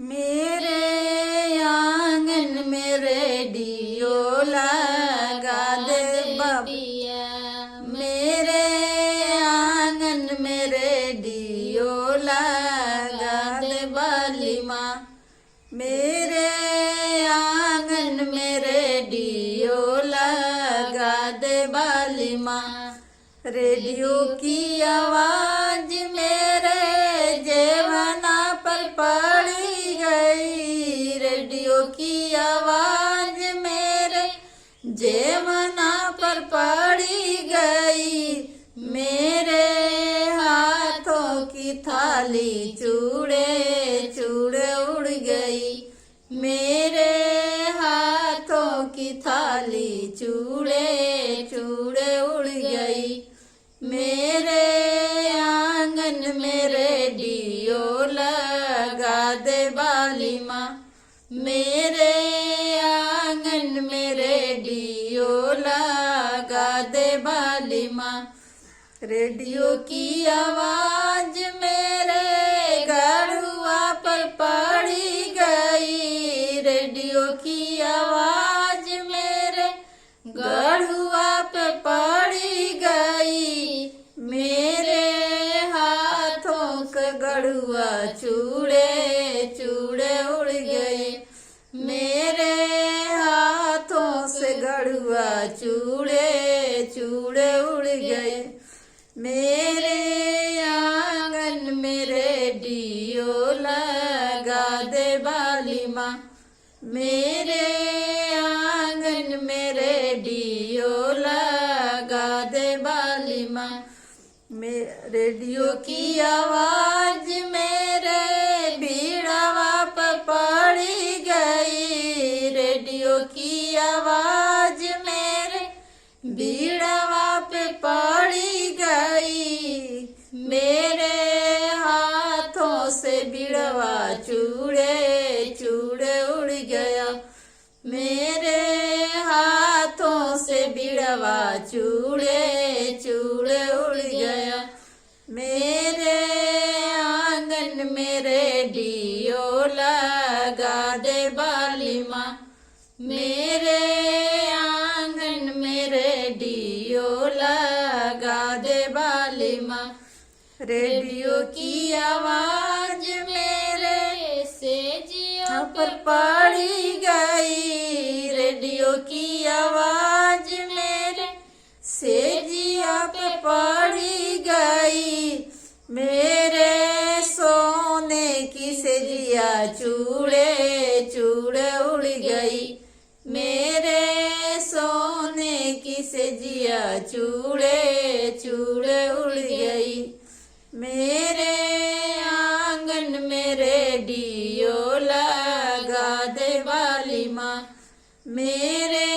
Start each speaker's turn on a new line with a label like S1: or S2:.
S1: मेरे आंगन में रेडियो लगा दे बबिया। मेरे आंगन में रेडियो लगा दे बाली माँ। मेरे आंगन में रेडियो लगा दे बाली माँ। रेडियो की आवाज मेरे जेवना पर पड़ी गई। रेडियो की आवाज मेरे जेवना पर पड़ी गई। मेरे हाथों की थाली चूड़े चूड़े उड़ गई। मेरे हाथों की थाली चूड़े चूड़े उड़ गई। मेरे आंगन में रेडियो लगा दे बाली माँ। मेरे आंगन में रेडियो लगा दे बाली माँ। रेडियो की आवाज मेरे गरुआ पर पड़ी गई। रेडियो की आवाज मेरे गरुआ पर पड़ी गई। मेरे हाथों के गरुआ चूड़े चूड़े उड़ गए। मेरे हाथों से गरुआ चूड़े चूड़े उड़ गए। मेरे आंगन में रेडियो लगा दे बाली माँ। मेरे आंगन में रेडियो लगा दे बाली माँ। रेडियो की आवाज मेरे बीड़ावा पर पड़ी गई। रेडियो की आवाज मेरे बीड़ावा पे पड़ी गई। मेरे हाथों से बीड़वा चूड़े चूड़े उड़ गया। मेरे हाथों से बीड़वा चूड़े चूड़े उड़ गया। मेरे आंगन में रेडियो लगा दे बाली माँ। मेरे आंगन में रेडियो लगा दे बाली माँ। रेडियो की आवाज मेरे सेजियों पर पड़ी गई। रेडियो की आवाज मेरे सेजिया पे पड़ी गई। मेरे सोने की सेजिया चूड़े चूड़े उड़ गई। मेरे सोने की सेजिया चूड़े चूड़े उड़ गई। मेरे आंगन में रेडियो लगा दे बाली माँ। मेरे